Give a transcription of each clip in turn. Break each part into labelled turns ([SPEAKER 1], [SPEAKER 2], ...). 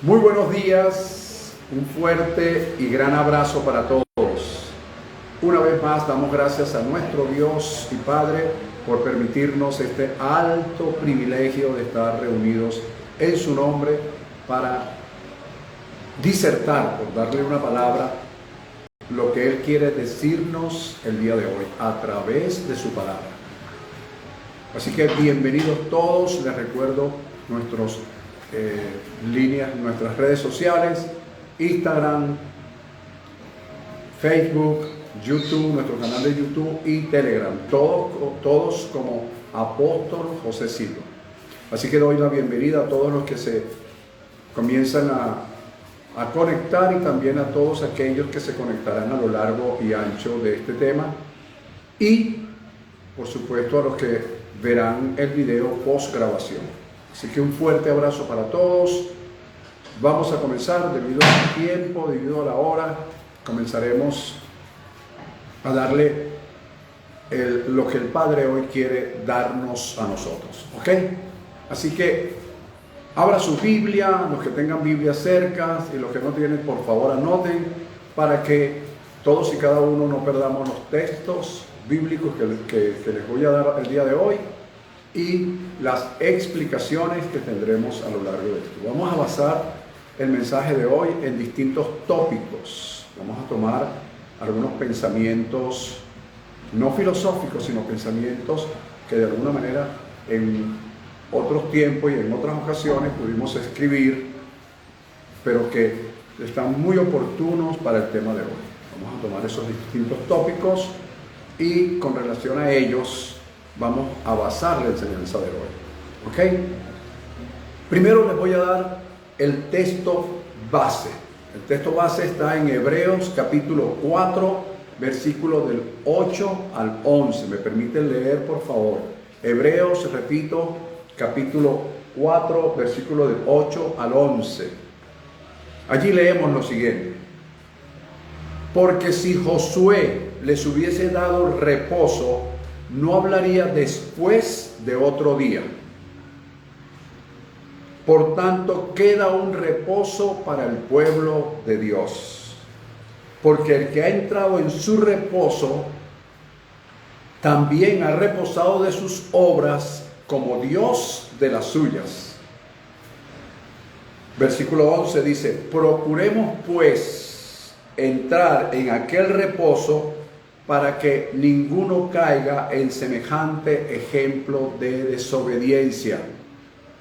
[SPEAKER 1] Muy buenos días, un fuerte y gran abrazo para todos. Una vez más damos gracias a nuestro Dios y Padre por permitirnos este alto privilegio de estar reunidos en su nombre para disertar, por darle una palabra, lo que Él quiere decirnos el día de hoy a través de su palabra. Así que bienvenidos todos. Les recuerdo nuestras redes sociales: Instagram, Facebook, YouTube, nuestro canal de YouTube y Telegram, todos como Apóstol José Silva. Así que doy la bienvenida a todos los que se comienzan a conectar y también a todos aquellos que se conectarán a lo largo y ancho de este tema, y por supuesto a los que verán el video post grabación. Así que un fuerte abrazo para todos. Vamos a comenzar. Debido al tiempo, debido a la hora, comenzaremos a darle lo que el Padre hoy quiere darnos a nosotros, ¿ok? Así que abra su Biblia, los que tengan Biblia cerca, y los que no tienen, por favor anoten, para que todos y cada uno no perdamos los textos bíblicos que les voy a dar el día de hoy y las explicaciones que tendremos a lo largo de esto. Vamos a basar el mensaje de hoy en distintos tópicos. Vamos a tomar algunos pensamientos no filosóficos, sino pensamientos que de alguna manera en otros tiempos y en otras ocasiones pudimos escribir, pero que están muy oportunos para el tema de hoy. Vamos a tomar esos distintos tópicos y con relación a ellos vamos a basar la enseñanza de hoy, ¿ok? Primero les voy a dar el texto base. El texto base está en Hebreos capítulo 4, versículos del 8 al 11. ¿Me permiten leer, por favor? Hebreos, repito, capítulo 4, versículos del 8 al 11. Allí leemos lo siguiente: porque si Josué les hubiese dado reposo, no hablaría después de otro día. Por tanto, queda un reposo para el pueblo de Dios, porque el que ha entrado en su reposo también ha reposado de sus obras, como Dios de las suyas. Versículo 11 dice: procuremos pues entrar en aquel reposo, para que ninguno caiga en semejante ejemplo de desobediencia.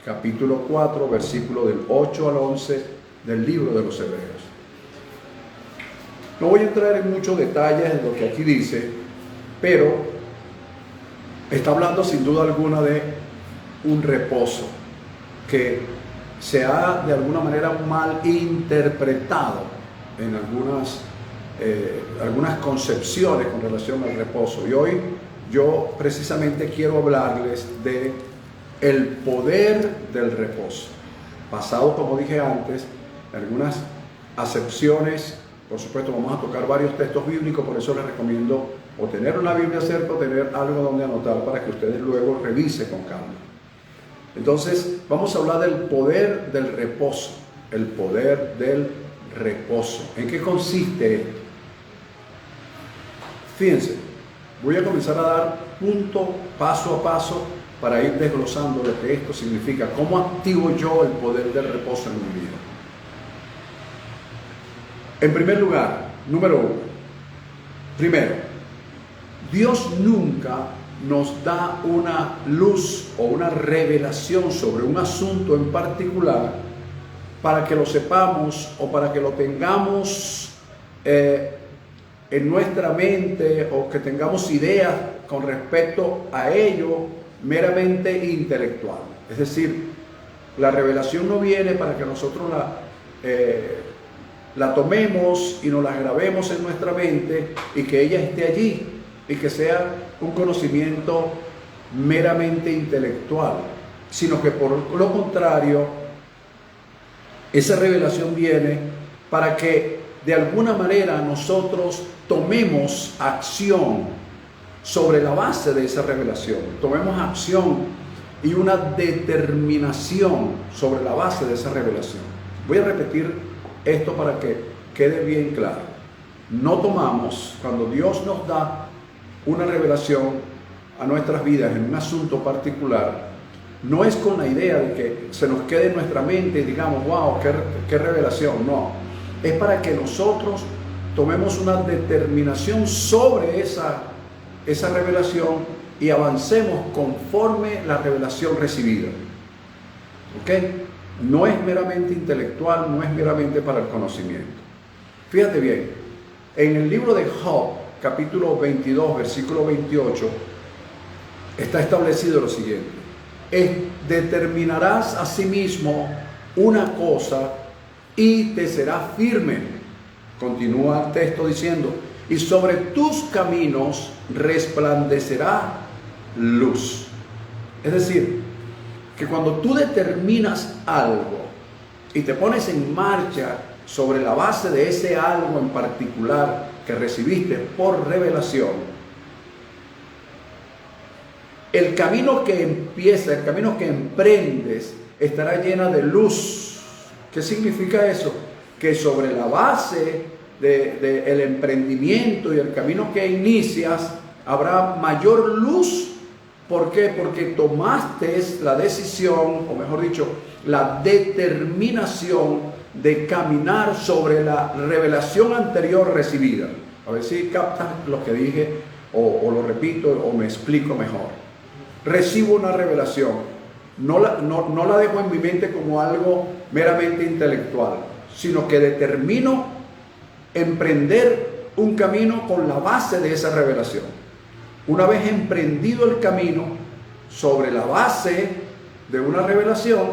[SPEAKER 1] Capítulo 4, versículo del 8 al 11 del libro de los Hebreos. No voy a entrar en muchos detalles en lo que aquí dice, pero está hablando sin duda alguna de un reposo que se ha de alguna manera mal interpretado en algunas concepciones con relación al reposo. Y hoy yo precisamente quiero hablarles de el poder del reposo, basado, como dije antes, en algunas acepciones. Por supuesto vamos a tocar varios textos bíblicos, por eso les recomiendo o tener una Biblia cerca o tener algo donde anotar para que ustedes luego revisen con calma. Entonces vamos a hablar del poder del reposo. El poder del reposo. ¿En qué consiste esto? Fíjense, voy a comenzar a dar paso a paso para ir desglosando lo que esto significa. ¿Cómo activo yo el poder del reposo en mi vida? En primer lugar, número uno. Primero, Dios nunca nos da una luz o una revelación sobre un asunto en particular para que lo sepamos o para que lo tengamos en nuestra mente, o que tengamos ideas con respecto a ello meramente intelectual. Es decir, la revelación no viene para que nosotros la tomemos y nos la grabemos en nuestra mente y que ella esté allí y que sea un conocimiento meramente intelectual, sino que por lo contrario, esa revelación viene para que de alguna manera nosotros tomemos acción sobre la base de esa revelación. Tomemos acción y una determinación sobre la base de esa revelación. Voy a repetir esto para que quede bien claro. No tomamos, cuando Dios nos da una revelación a nuestras vidas en un asunto particular, no es con la idea de que se nos quede en nuestra mente y digamos, wow, qué revelación. No, es para que nosotros tomemos una determinación sobre esa revelación y avancemos conforme la revelación recibida. ¿Ok? No es meramente intelectual, no es meramente para el conocimiento. Fíjate bien, en el libro de Job, capítulo 22, versículo 28, está establecido lo siguiente: determinarás a sí mismo una cosa y te será firme. Continúa el texto diciendo, y sobre tus caminos resplandecerá luz. Es decir, que cuando tú determinas algo y te pones en marcha sobre la base de ese algo en particular que recibiste por revelación, el camino que empieza, el camino que emprendes, estará llena de luz. ¿Qué significa eso? Que sobre la base del emprendimiento y el camino que inicias, habrá mayor luz. ¿Por qué? Porque tomaste la decisión, o mejor dicho, la determinación de caminar sobre la revelación anterior recibida. A ver si captas lo que dije, o lo repito, o me explico mejor. Recibo una revelación, no la dejo en mi mente como algo meramente intelectual, sino que determino emprender un camino con la base de esa revelación. Una vez emprendido el camino sobre la base de una revelación,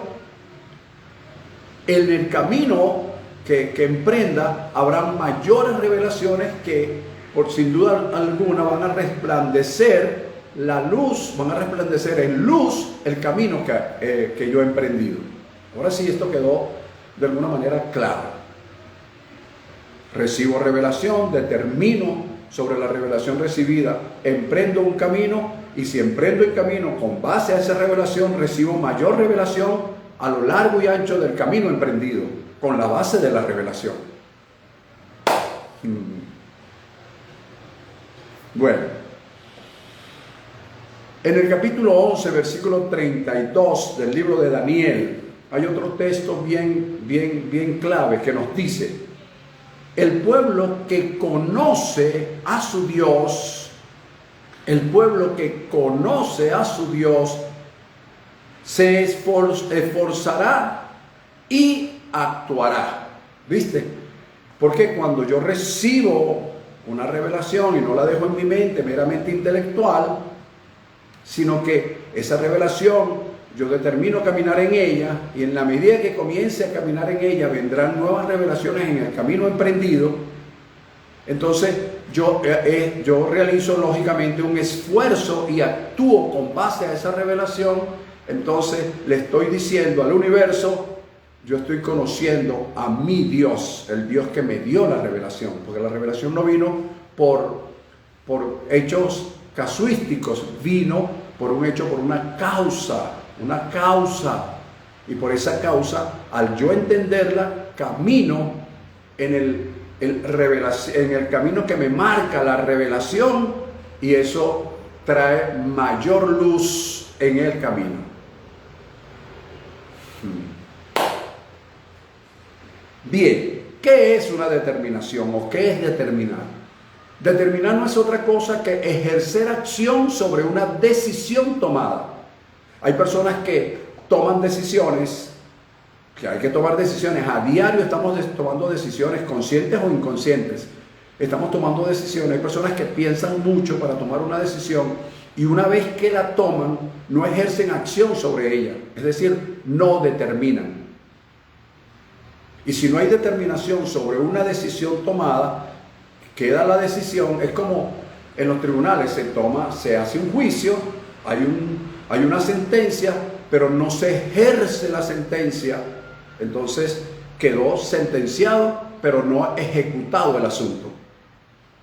[SPEAKER 1] en el camino que emprenda habrá mayores revelaciones que, por sin duda alguna, van a resplandecer la luz, van a resplandecer en luz el camino que yo he emprendido. Ahora sí, esto quedó de alguna manera claro. Recibo revelación, determino sobre la revelación recibida, emprendo un camino, y si emprendo el camino con base a esa revelación, recibo mayor revelación a lo largo y ancho del camino emprendido, con la base de la revelación. Bueno, en el capítulo 11, versículo 32 del libro de Daniel, hay otro texto bien clave que nos dice: el pueblo que conoce a su Dios, el pueblo que conoce a su Dios, se esforzará y actuará. ¿Viste? Porque cuando yo recibo una revelación y no la dejo en mi mente meramente intelectual, sino que esa revelación yo determino caminar en ella, y en la medida que comience a caminar en ella vendrán nuevas revelaciones en el camino emprendido. Entonces yo realizo lógicamente un esfuerzo y actúo con base a esa revelación. Entonces le estoy diciendo al universo: yo estoy conociendo a mi Dios, el Dios que me dio la revelación, porque la revelación no vino por hechos casuísticos, vino por un hecho, por una causa, y por esa causa, al yo entenderla, camino en el camino que me marca la revelación, y eso trae mayor luz en el camino. Bien, ¿qué es una determinación o qué es determinar? Determinar no es otra cosa que ejercer acción sobre una decisión tomada. Hay personas que toman decisiones, que hay que tomar decisiones. A diario estamos tomando decisiones conscientes o inconscientes. Estamos tomando decisiones. Hay personas que piensan mucho para tomar una decisión, y una vez que la toman, no ejercen acción sobre ella. Es decir, no determinan. Y si no hay determinación sobre una decisión tomada, queda la decisión. Es como en los tribunales, se hace un juicio, hay una sentencia, pero no se ejerce la sentencia. Entonces quedó sentenciado, pero no ejecutado el asunto.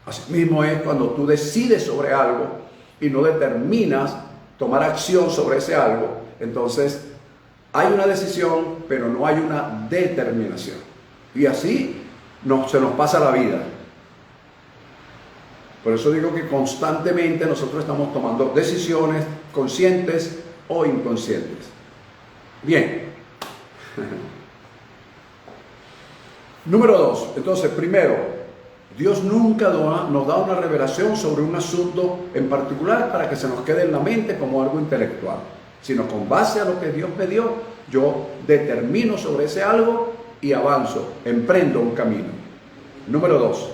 [SPEAKER 1] Así mismo es cuando tú decides sobre algo y no determinas tomar acción sobre ese algo. Entonces Hay una decisión, pero no hay una determinación. Y así se nos pasa la vida. Por eso digo que constantemente nosotros estamos tomando decisiones conscientes o inconscientes. Bien. Número 2. Entonces, primero, Dios nunca nos da una revelación sobre un asunto en particular para que se nos quede en la mente como algo intelectual, sino con base a lo que Dios me dio, yo determino sobre ese algo y avanzo, emprendo un camino. Número 2.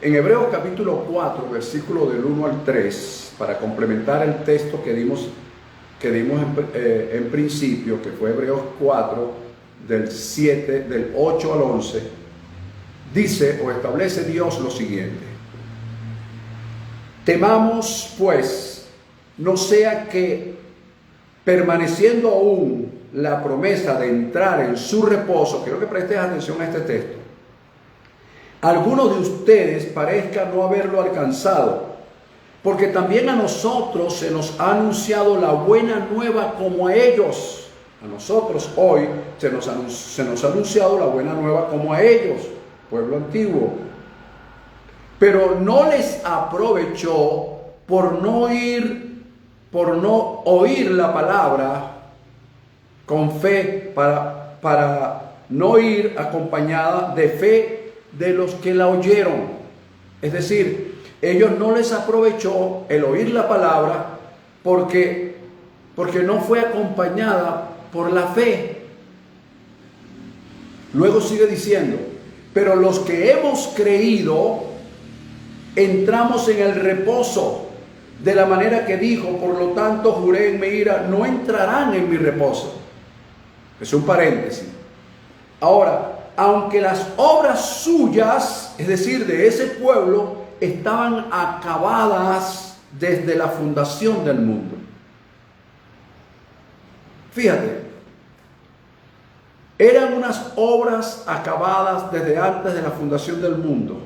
[SPEAKER 1] En Hebreos capítulo 4, versículo del 1 al 3, para complementar el texto que dimos en principio, que fue Hebreos 4, del 8 al 11, dice o establece Dios lo siguiente: temamos pues, no sea que permaneciendo aún la promesa de entrar en su reposo, quiero que prestes atención a este texto, algunos de ustedes parezca no haberlo alcanzado, porque también a nosotros se nos ha anunciado la buena nueva como a ellos. A nosotros hoy se nos ha anunciado la buena nueva como a ellos, pueblo antiguo. Pero no les aprovechó por no oír la palabra con fe, para no ir acompañada de fe de los que la oyeron. Es decir, ellos no les aprovechó el oír la palabra porque no fue acompañada por la fe. Luego sigue diciendo: pero los que hemos creído entramos en el reposo, de la manera que dijo, por lo tanto juré en mi ira, no entrarán en mi reposo. Es un paréntesis. Ahora, aunque las obras suyas, es decir, de ese pueblo, estaban acabadas desde la fundación del mundo. Fíjate, eran unas obras acabadas desde antes de la fundación del mundo.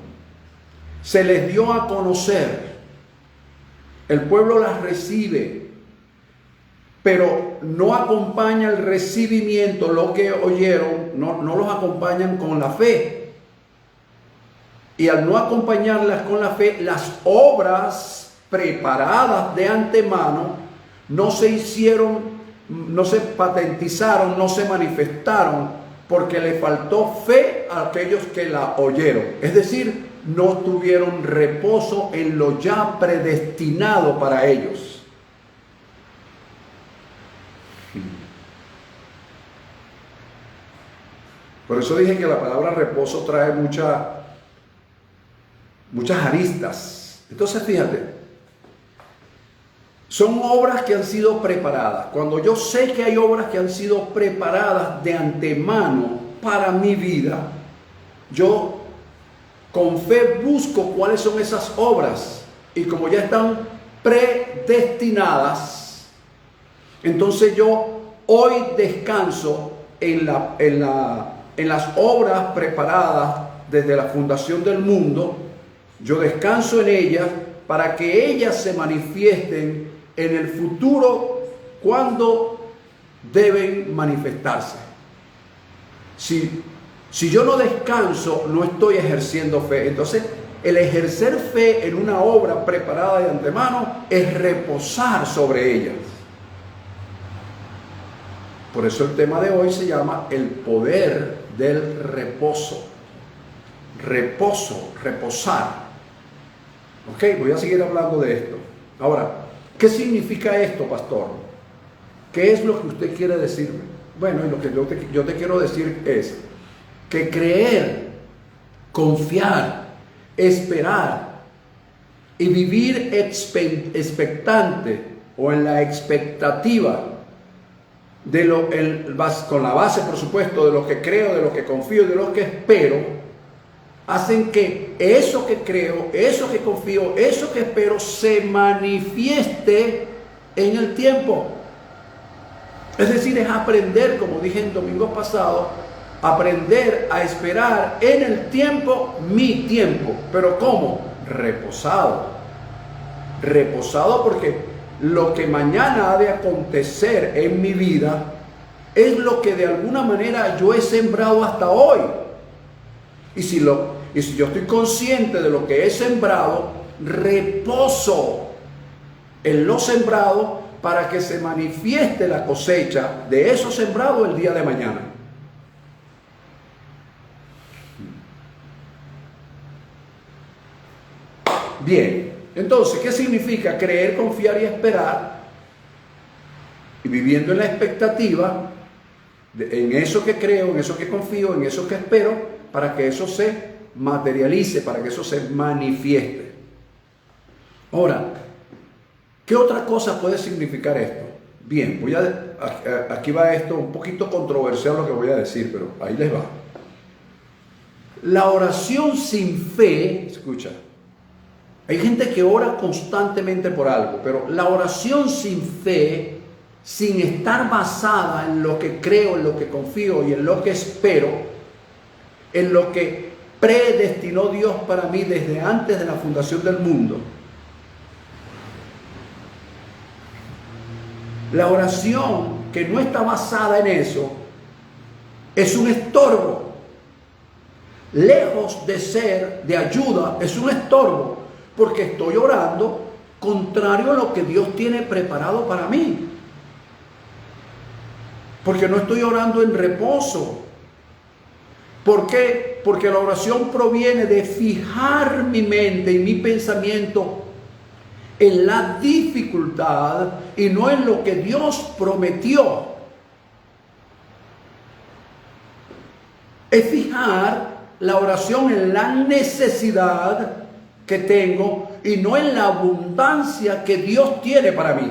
[SPEAKER 1] Se les dio a conocer, el pueblo las recibe, pero no acompaña el recibimiento, lo que oyeron, no los acompañan con la fe. Y al no acompañarlas con la fe, las obras preparadas de antemano no se hicieron, no se patentizaron, no se manifestaron, porque le faltó fe a aquellos que la oyeron. Es decir, no tuvieron reposo en lo ya predestinado para ellos. Por eso dije que la palabra reposo trae muchas aristas. Entonces fíjate, son obras que han sido preparadas. Cuando yo sé que hay obras que han sido preparadas de antemano para mi vida, yo con fe busco cuáles son esas obras. Y como ya están predestinadas, entonces yo hoy descanso en las obras preparadas desde la fundación del mundo. Yo descanso en ellas para que ellas se manifiesten en el futuro cuando deben manifestarse. Si yo no descanso, no estoy ejerciendo fe. Entonces, el ejercer fe en una obra preparada de antemano es reposar sobre ellas. Por eso el tema de hoy se llama el poder del reposo. Reposo, reposar. Ok, voy a seguir hablando de esto. Ahora, ¿qué significa esto, pastor? ¿Qué es lo que usted quiere decirme? Bueno, y lo que yo te quiero decir es que creer, confiar, esperar y vivir expectante o en la expectativa con la base, por supuesto, de lo que creo, de lo que confío, de lo que espero, hacen que eso que creo, eso que confío, eso que espero se manifieste en el tiempo. Es decir, es aprender, como dije el domingo pasado, aprender a esperar en el tiempo, mi tiempo. ¿Pero cómo? Reposado. Reposado porque lo que mañana ha de acontecer en mi vida es lo que de alguna manera yo he sembrado hasta hoy. Y si yo estoy consciente de lo que he sembrado, reposo en lo sembrado para que se manifieste la cosecha de eso sembrado el día de mañana. Bien, entonces, ¿qué significa creer, confiar y esperar? Y viviendo en la expectativa, en eso que creo, en eso que confío, en eso que espero, para que eso se materialice, para que eso se manifieste. Ahora, ¿qué otra cosa puede significar esto? Bien, aquí va esto un poquito controversial lo que voy a decir, pero ahí les va. La oración sin fe, escucha, hay gente que ora constantemente por algo, pero la oración sin fe, sin estar basada en lo que creo, en lo que confío y en lo que espero, en lo que predestinó Dios para mí desde antes de la fundación del mundo. La oración que no está basada en eso es un estorbo. Lejos de ser de ayuda, es un estorbo, porque estoy orando contrario a lo que Dios tiene preparado para mí. Porque no estoy orando en reposo. ¿Por qué? Porque la oración proviene de fijar mi mente y mi pensamiento en la dificultad y no en lo que Dios prometió. Es fijar la oración en la necesidad que tengo y no en la abundancia que Dios tiene para mí.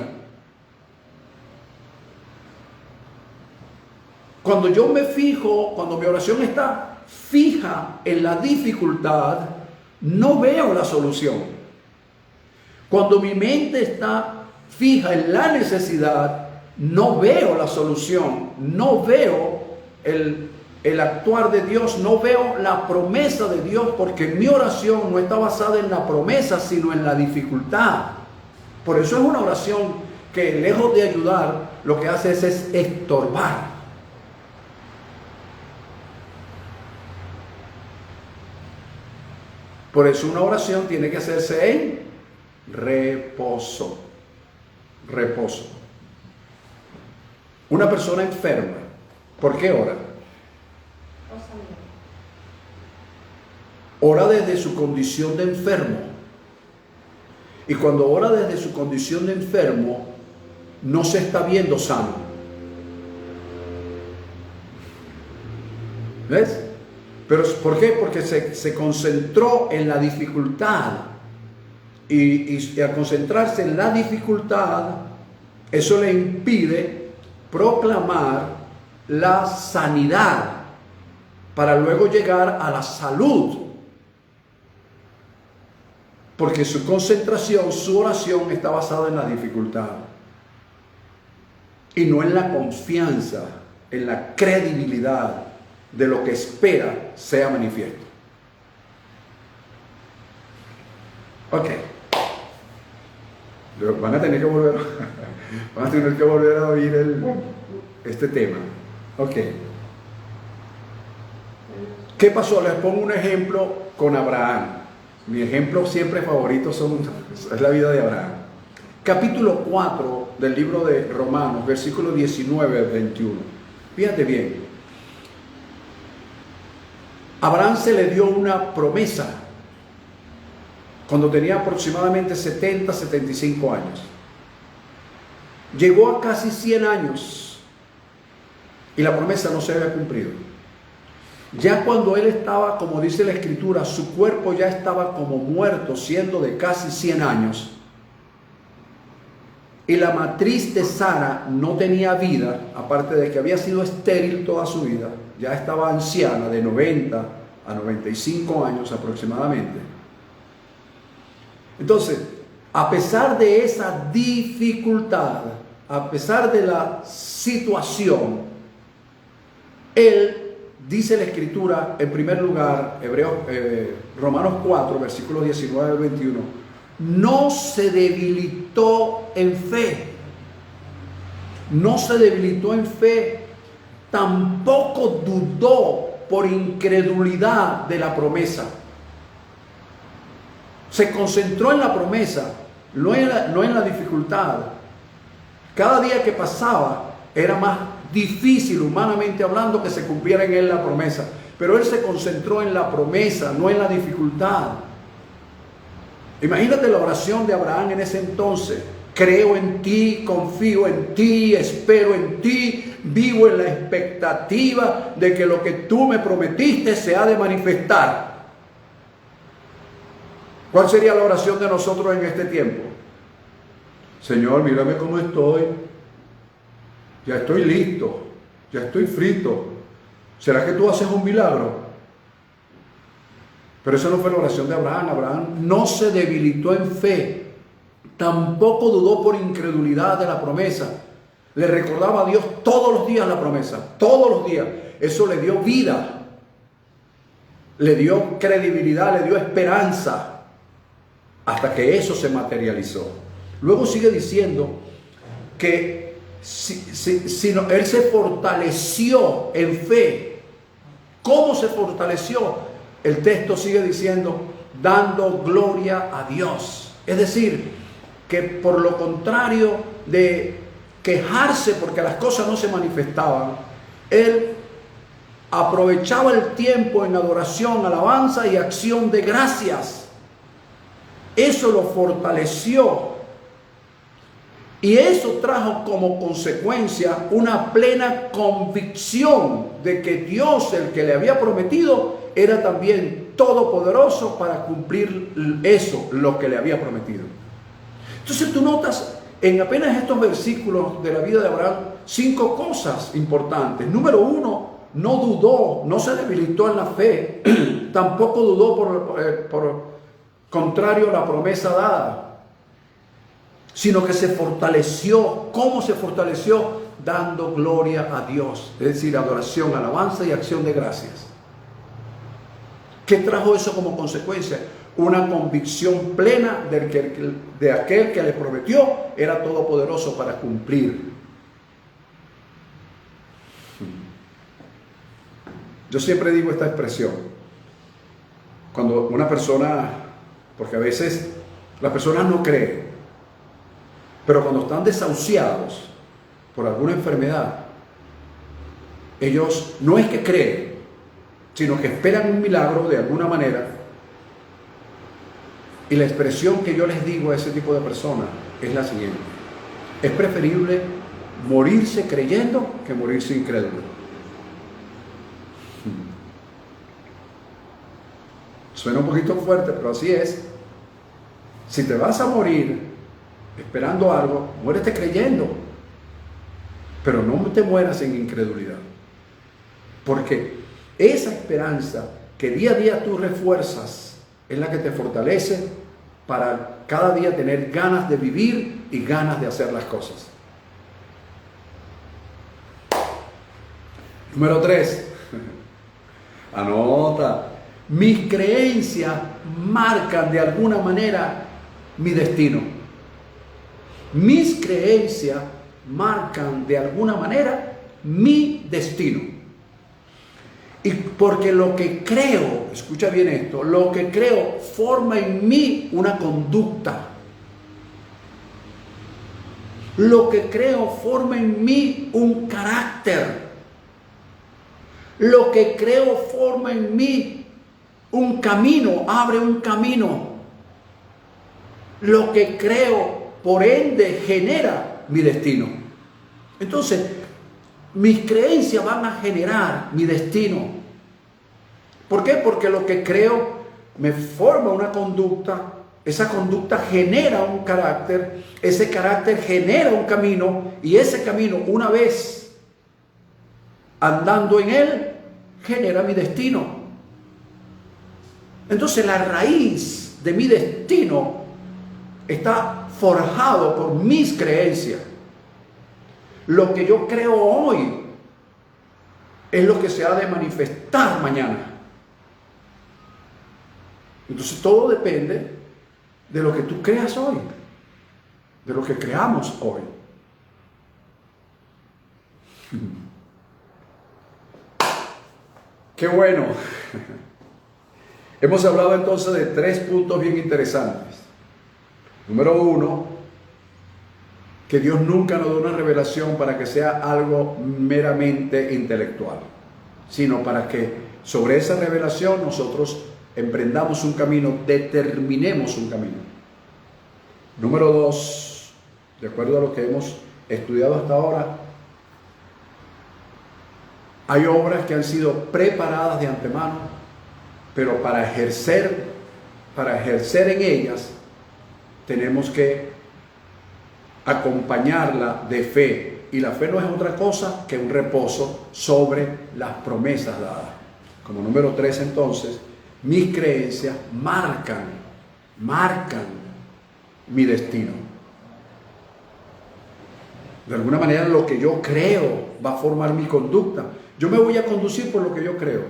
[SPEAKER 1] Cuando yo me fijo, cuando mi oración está fija en la dificultad, no veo la solución. Cuando mi mente está fija en la necesidad, no veo la solución, no veo el actuar de Dios, no veo la promesa de Dios, porque mi oración no está basada en la promesa, sino en la dificultad. Por eso es una oración que, lejos de ayudar, lo que hace es estorbar. Por eso una oración tiene que hacerse en reposo. Reposo. Una persona enferma, ¿por qué ora? Ora desde su condición de enfermo. Y cuando ora desde su condición de enfermo, no se está viendo sano. ¿Ves? Pero ¿por qué? Porque se concentró en la dificultad. Y al concentrarse en la dificultad, eso le impide proclamar la sanidad para luego llegar a la salud. Porque su concentración, su oración está basada en la dificultad y no en la confianza, en la credibilidad de lo que espera sea manifiesto. Ok. Van a tener que volver a oír este tema. Ok. ¿Qué pasó? Les pongo un ejemplo con Abraham. Mi ejemplo siempre favorito es la vida de Abraham. Capítulo 4 del libro de Romanos, versículos 19 al 21. Fíjate bien. Abraham se le dio una promesa cuando tenía aproximadamente 70, 75 años. Llegó a casi 100 años y la promesa no se había cumplido. Ya cuando él estaba, como dice la Escritura, su cuerpo ya estaba como muerto, siendo de casi 100 años. Y la matriz de Sara no tenía vida, aparte de que había sido estéril toda su vida. Ya estaba anciana, de 90 a 95 años aproximadamente. Entonces, a pesar de esa dificultad, a pesar de la situación, él, dice la Escritura, en primer lugar, Romanos 4, versículos 19 al 21, no se debilitó en fe. No se debilitó en fe tampoco dudó por incredulidad de la promesa. Se concentró en la promesa, no en la dificultad. Cada día que pasaba era más difícil, humanamente hablando, que se cumpliera en él la promesa. Pero él se concentró en la promesa, no en la dificultad. Imagínate la oración de Abraham en ese entonces. Creo en ti, confío en ti, espero en ti, vivo en la expectativa de que lo que tú me prometiste se ha de manifestar. ¿Cuál sería la oración de nosotros en este tiempo? Señor, mírame cómo estoy. Ya estoy listo, ya estoy frito. ¿Será que tú haces un milagro? Pero esa no fue la oración de Abraham. Abraham no se debilitó en fe. Tampoco dudó por incredulidad de la promesa. Le recordaba a Dios todos los días la promesa. Todos los días. Eso le dio vida. Le dio credibilidad, le dio esperanza. Hasta que eso se materializó. Luego sigue diciendo que él se fortaleció en fe. ¿Cómo se fortaleció? El texto sigue diciendo, dando gloria a Dios. Es decir, que por lo contrario de quejarse porque las cosas no se manifestaban, él aprovechaba el tiempo en adoración, alabanza y acción de gracias. Eso lo fortaleció. Y eso trajo como consecuencia una plena convicción de que Dios, el que le había prometido, era también todopoderoso para cumplir eso, lo que le había prometido. Entonces tú notas en apenas estos versículos de la vida de Abraham 5 cosas importantes. Número 1, no dudó, no se debilitó en la fe, tampoco dudó por contrario a la promesa dada, sino que se fortaleció. ¿Cómo se fortaleció? Dando gloria a Dios, es decir, adoración, alabanza y acción de gracias. ¿Qué trajo eso como consecuencia? Una convicción plena de aquel que le prometió era todopoderoso para cumplir. Yo siempre digo esta expresión. Cuando una persona, porque a veces las personas no creen, pero cuando están desahuciados por alguna enfermedad, ellos no es que creen, sino que esperan un milagro de alguna manera. Y la expresión que yo les digo a ese tipo de personas es la siguiente: es preferible morirse creyendo que morirse incrédulo. Suena un poquito fuerte, pero así es. Si te vas a morir esperando algo, muérete creyendo, pero no te mueras en incredulidad, porque esa esperanza que día a día tú refuerzas es la que te fortalece para cada día tener ganas de vivir y ganas de hacer las cosas. Número 3. Anota. Mis creencias marcan de alguna manera mi destino. Mis creencias marcan de alguna manera mi destino. Y porque lo que creo, escucha bien esto, lo que creo forma en mí una conducta. Lo que creo forma en mí un carácter. Lo que creo forma en mí un camino, abre un camino. Lo que creo, por ende, genera mi destino. Entonces, mis creencias van a generar mi destino. ¿Por qué? Porque lo que creo me forma una conducta, esa conducta genera un carácter, ese carácter genera un camino, y ese camino, una vez andando en él, genera mi destino. Entonces la raíz de mi destino está forjado por mis creencias. Lo que yo creo hoy es lo que se ha de manifestar mañana. Entonces todo depende de lo que tú creas hoy, de lo que creamos hoy. Qué bueno. Hemos hablado entonces de 3 puntos bien interesantes. Número 1, que Dios nunca nos da una revelación para que sea algo meramente intelectual, sino para que sobre esa revelación nosotros emprendamos un camino, determinemos un camino. Número 2, de acuerdo a lo que hemos estudiado hasta ahora, hay obras que han sido preparadas de antemano, pero para ejercer en ellas tenemos que acompañarla de fe. Y la fe no es otra cosa que un reposo sobre las promesas dadas. Como número 3, entonces, mis creencias marcan mi destino. De alguna manera lo que yo creo va a formar mi conducta. Yo me voy a conducir por lo que yo creo.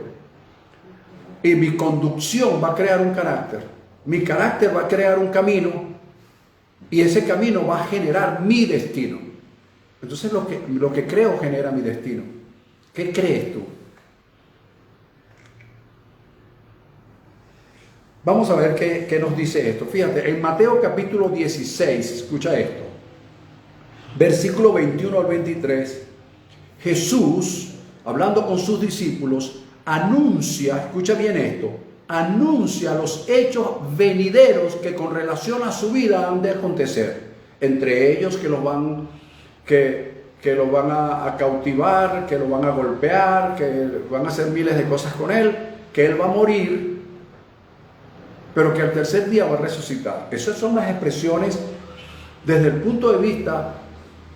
[SPEAKER 1] Y mi conducción va a crear un carácter. Mi carácter va a crear un camino. Y ese camino va a generar mi destino. Entonces lo que creo genera mi destino. ¿Qué crees tú? Vamos a ver qué nos dice esto. Fíjate, en Mateo capítulo 16, escucha esto. Versículo 21 al 23, Jesús, hablando con sus discípulos, anuncia, escucha bien esto, anuncia los hechos venideros que con relación a su vida han de acontecer. Entre ellos que los van a cautivar, que lo van a golpear, que van a hacer miles de cosas con él, que él va a morir, pero que al tercer día va a resucitar. Esas son las expresiones desde el punto de vista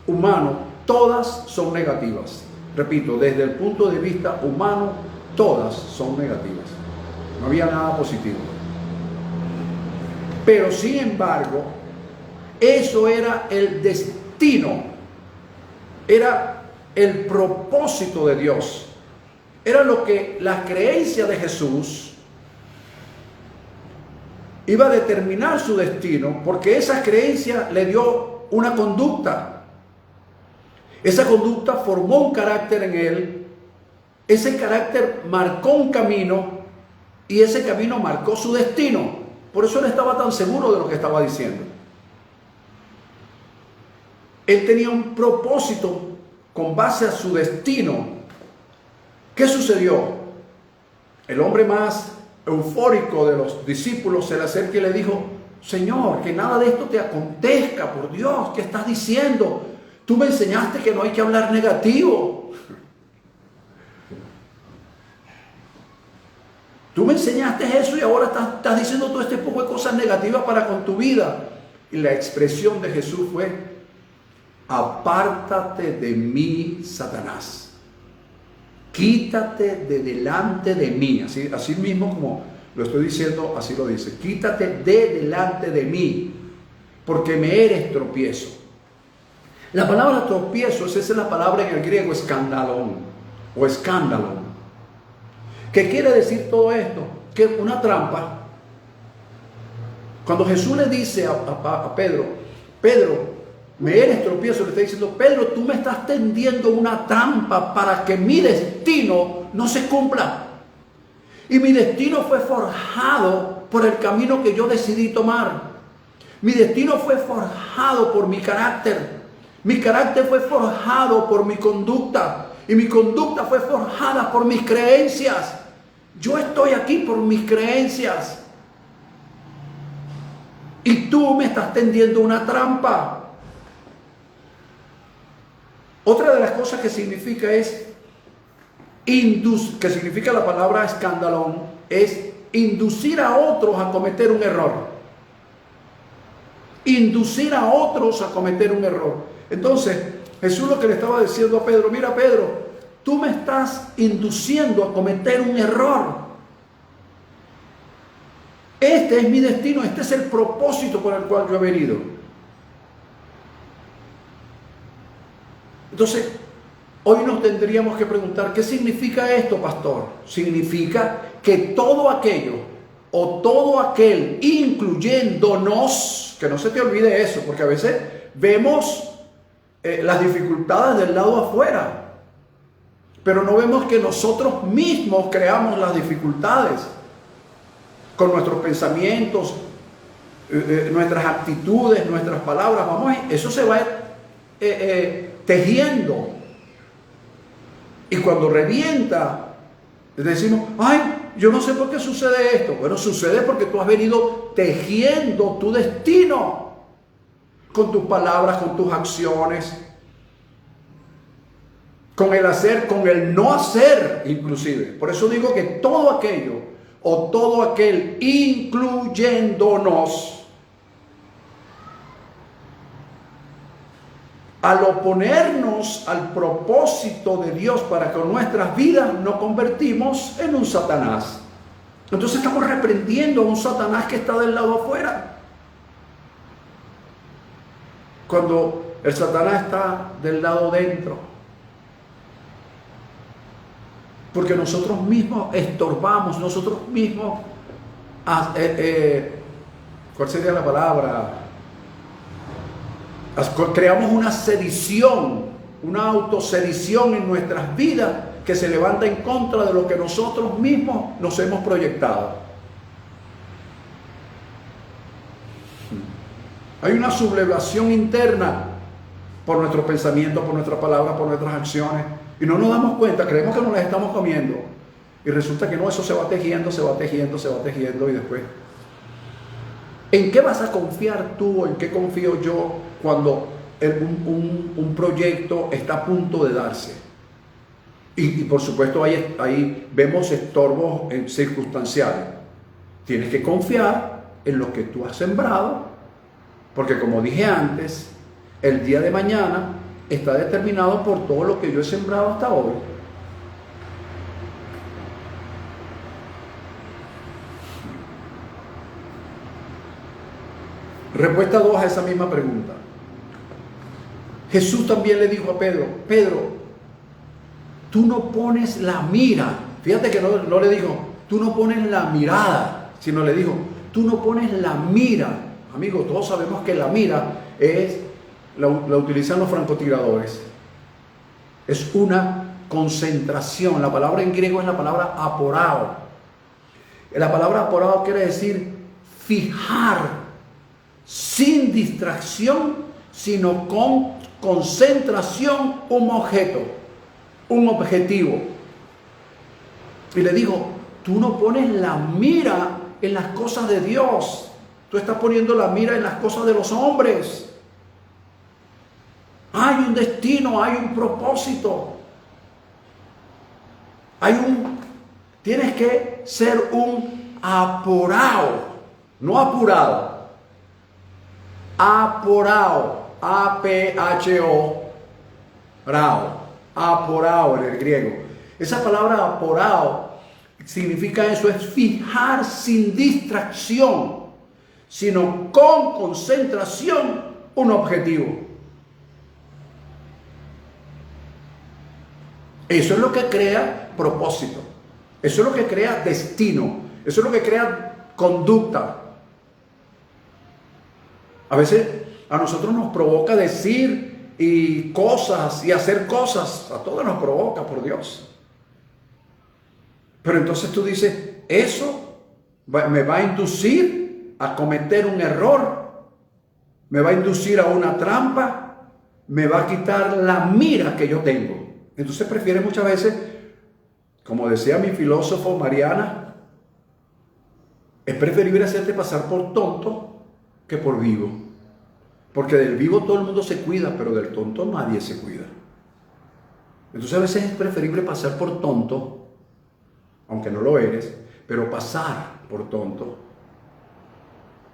[SPEAKER 1] humano, todas son negativas. Repito, desde el punto de vista humano, todas son negativas. No había nada positivo. Pero sin embargo, eso era el destino, era el propósito de Dios, era lo que la creencia de Jesús iba a determinar su destino, porque esa creencia le dio una conducta. Esa conducta formó un carácter en él, ese carácter marcó un camino y ese camino marcó su destino. Por eso él estaba tan seguro de lo que estaba diciendo. Él tenía un propósito con base a su destino. ¿Qué sucedió? El hombre más eufórico de los discípulos se le acerca y le dijo: Señor, que nada de esto te acontezca, por Dios, ¿qué estás diciendo? Tú me enseñaste que no hay que hablar negativo. Tú me enseñaste eso y ahora estás diciendo todo este poco de cosas negativas para con tu vida. Y la expresión de Jesús fue: apártate de mí, Satanás. Quítate de delante de mí. Así mismo como lo estoy diciendo, así lo dice. Quítate de delante de mí, porque me eres tropiezo. La palabra tropiezo, esa es la palabra en el griego escandalón o escándalo. ¿Qué quiere decir todo esto? Que una trampa. Cuando Jesús le dice a Pedro: Pedro, me eres tropiezo, le está diciendo: Pedro, tú me estás tendiendo una trampa para que mi destino no se cumpla. Y mi destino fue forjado por el camino que yo decidí tomar. Mi destino fue forjado por mi carácter. Mi carácter fue forjado por mi conducta. Y mi conducta fue forjada por mis creencias. Yo estoy aquí por mis creencias. Y tú me estás tendiendo una trampa. Otra de las cosas que significa que significa la palabra escandalón, es inducir a otros a cometer un error. Inducir a otros a cometer un error. Entonces, Jesús lo que le estaba diciendo a Pedro: mira, Pedro, tú me estás induciendo a cometer un error. Este es mi destino, este es el propósito por el cual yo he venido. Entonces, hoy nos tendríamos que preguntar: ¿qué significa esto, pastor? Significa que todo aquello o todo aquel, incluyéndonos, que no se te olvide eso, porque a veces vemos las dificultades del lado afuera, Pero no vemos que nosotros mismos creamos las dificultades con nuestros pensamientos, nuestras actitudes, nuestras palabras. Eso se va tejiendo. Y cuando revienta, decimos, ay, yo no sé por qué sucede esto. Bueno, sucede porque tú has venido tejiendo tu destino con tus palabras, con tus acciones, con el hacer, con el no hacer inclusive. Por eso digo que todo aquello o todo aquel, incluyéndonos, al oponernos al propósito de Dios para con nuestras vidas, nos convertimos en un Satanás. Entonces estamos reprendiendo a un Satanás que está del lado afuera. Cuando el Satanás está del lado dentro. Porque nosotros mismos estorbamos, nosotros mismos, ¿cuál sería la palabra? Creamos una sedición, una autosedición en nuestras vidas que se levanta en contra de lo que nosotros mismos nos hemos proyectado. Hay una sublevación interna por nuestros pensamientos, por nuestras palabras, por nuestras acciones. Y no nos damos cuenta, creemos que nos las estamos comiendo. Y resulta que no, eso se va tejiendo, se va tejiendo, se va tejiendo y después. ¿En qué vas a confiar tú o en qué confío yo cuando un proyecto está a punto de darse? Y por supuesto ahí vemos estorbos circunstanciales. Tienes que confiar en lo que tú has sembrado, porque como dije antes, el día de mañana está determinado por todo lo que yo he sembrado hasta hoy. Respuesta 2 a esa misma pregunta. Jesús también le dijo a Pedro, Pedro, tú no pones la mira. Fíjate que no le dijo, tú no pones la mirada, sino le dijo, tú no pones la mira. Amigos, todos sabemos que la mira la utilizan los francotiradores. Es una concentración. La palabra en griego es la palabra aporao. La palabra aporao quiere decir fijar sin distracción, sino con concentración, un objeto, un objetivo. Y le digo, tú no pones la mira en las cosas de Dios, tú estás poniendo la mira en las cosas de los hombres. Hay un destino, hay un propósito, tienes que ser un aporao, no apurado. Aporao, A-P-H-O, rao, aporao en el griego. Esa palabra aporao significa eso, es fijar sin distracción, sino con concentración un objetivo. Eso es lo que crea propósito, eso es lo que crea destino, eso es lo que crea conducta. A veces a nosotros nos provoca decir y cosas y hacer cosas, a todos nos provoca, por Dios. Pero entonces tú dices, eso me va a inducir a cometer un error, me va a inducir a una trampa, me va a quitar la mira que yo tengo. Entonces prefiere muchas veces, como decía mi filósofo Mariana, es preferible hacerte pasar por tonto que por vivo. Porque del vivo todo el mundo se cuida, pero del tonto nadie se cuida. Entonces a veces es preferible pasar por tonto, aunque no lo eres, pero pasar por tonto,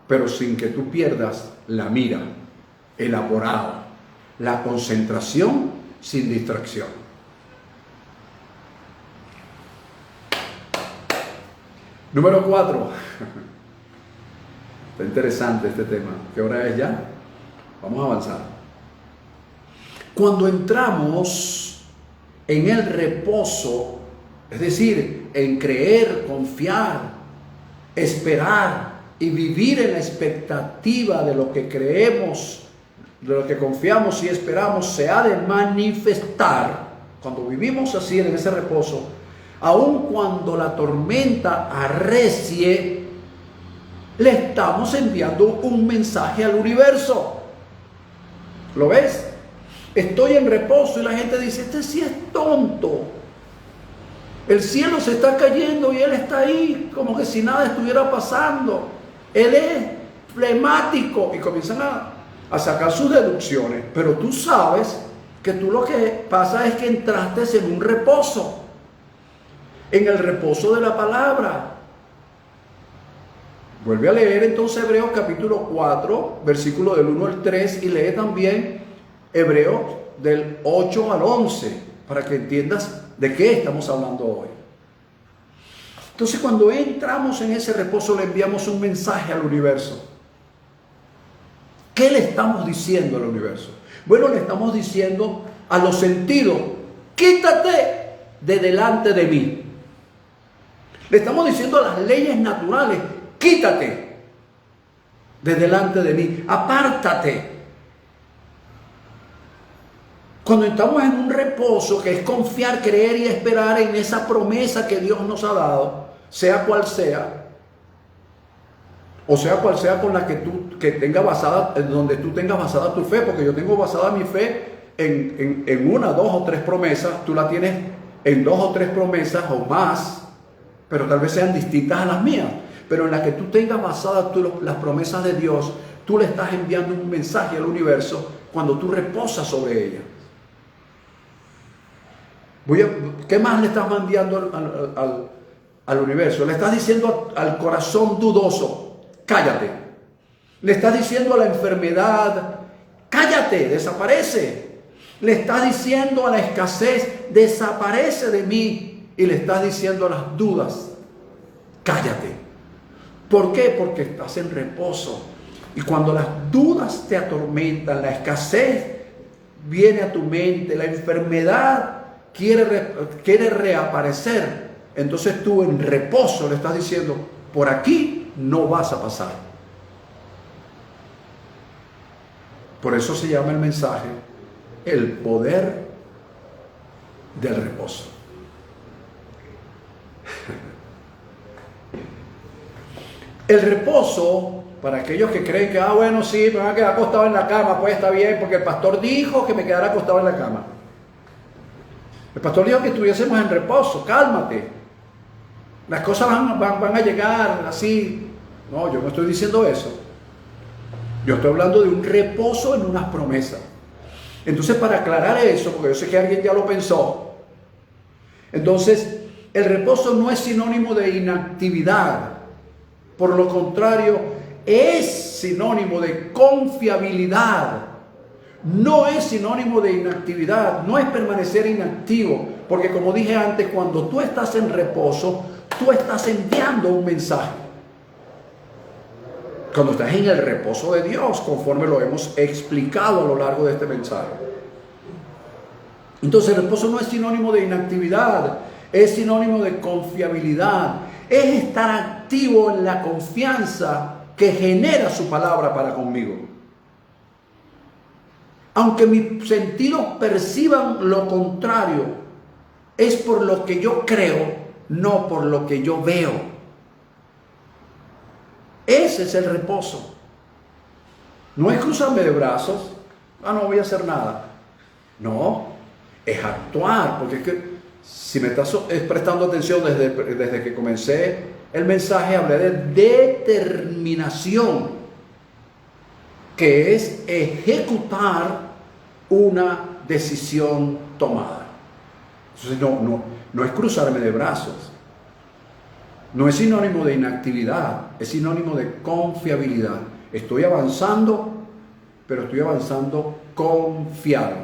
[SPEAKER 1] pero sin que tú pierdas la mira, el aporado, la concentración sin distracción. Número 4. Está interesante este tema. ¿Qué hora es ya? Vamos a avanzar. Cuando entramos en el reposo, es decir, en creer, confiar, esperar y vivir en la expectativa de lo que creemos, de lo que confiamos y esperamos, se ha de manifestar. cuando vivimos así en ese reposo, aun cuando la tormenta arrecie, le estamos enviando un mensaje al universo. ¿Lo ves? Estoy en reposo y la gente dice, este sí es tonto. El cielo se está cayendo y él está ahí como que si nada estuviera pasando. Él es flemático. Y comienzan a sacar sus deducciones. Pero tú sabes que tú lo que pasa es que entraste en un reposo. En el reposo de la palabra. Vuelve a leer entonces Hebreos capítulo 4, versículo del 1 al 3, y lee también Hebreos del 8 al 11, para que entiendas de qué estamos hablando hoy. Entonces, cuando entramos en ese reposo, le enviamos un mensaje al universo. ¿Qué le estamos diciendo al universo? Bueno, le estamos diciendo a los sentidos, quítate de delante de mí. Le estamos diciendo a las leyes naturales, quítate de delante de mí, apártate. Cuando estamos en un reposo, que es confiar, creer y esperar en esa promesa que Dios nos ha dado, sea cual sea, o sea cual sea con la que tenga basada, donde tú tengas basada tu fe, porque yo tengo basada mi fe en una, dos o tres promesas, tú la tienes en dos o tres promesas o más, pero tal vez sean distintas a las mías. Pero en la que tú tengas basadas las promesas de Dios, tú le estás enviando un mensaje al universo cuando tú reposas sobre ella. ¿Qué más le estás enviando al universo? Le estás diciendo al corazón dudoso, cállate. Le estás diciendo a la enfermedad, cállate, desaparece. Le estás diciendo a la escasez, desaparece de mí. Y le estás diciendo a las dudas, cállate. ¿Por qué? Porque estás en reposo. Y cuando las dudas te atormentan, la escasez viene a tu mente, la enfermedad quiere reaparecer, entonces tú en reposo le estás diciendo, por aquí no vas a pasar. Por eso se llama el mensaje el poder del reposo. El reposo, para aquellos que creen que, bueno, sí, me van a quedar acostado en la cama, pues está bien, porque el pastor dijo que me quedara acostado en la cama. El pastor dijo que estuviésemos en reposo, cálmate. Las cosas van a llegar así. No, yo no estoy diciendo eso. Yo estoy hablando de un reposo en unas promesas. Entonces, para aclarar eso, porque yo sé que alguien ya lo pensó, entonces, el reposo no es sinónimo de inactividad. Por lo contrario, es sinónimo de confiabilidad. No es sinónimo de inactividad, no es permanecer inactivo, porque como dije antes, cuando tú estás en reposo, tú estás enviando un mensaje. Cuando estás en el reposo de Dios, conforme lo hemos explicado a lo largo de este mensaje. Entonces el reposo no es sinónimo de inactividad, es sinónimo de confiabilidad. Es estar activo en la confianza que genera su palabra para conmigo. Aunque mis sentidos perciban lo contrario, es por lo que yo creo, no por lo que yo veo. Ese es el reposo. No es cruzarme de brazos, no voy a hacer nada. No, es actuar, porque es que si me estás prestando atención desde que comencé el mensaje, hablé de determinación, que es ejecutar una decisión tomada. Entonces no es cruzarme de brazos, no es sinónimo de inactividad, es sinónimo de confiabilidad. Estoy avanzando, pero estoy avanzando confiado,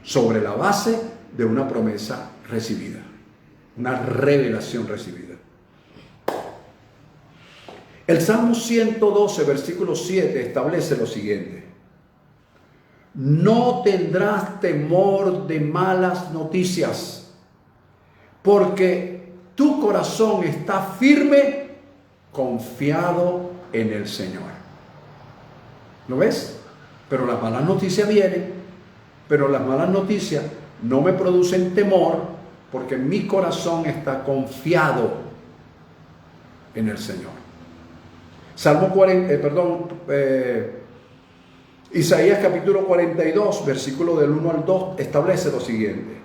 [SPEAKER 1] sobre la base de una promesa recibida, una revelación recibida. El Salmo 112, versículo 7 establece lo siguiente: no tendrás temor de malas noticias, porque tu corazón está firme, confiado en el Señor. ¿Lo ves? Pero las malas noticias vienen, pero las malas noticias no me producen temor, porque mi corazón está confiado en el Señor. Isaías capítulo 42, versículo del 1 al 2, establece lo siguiente.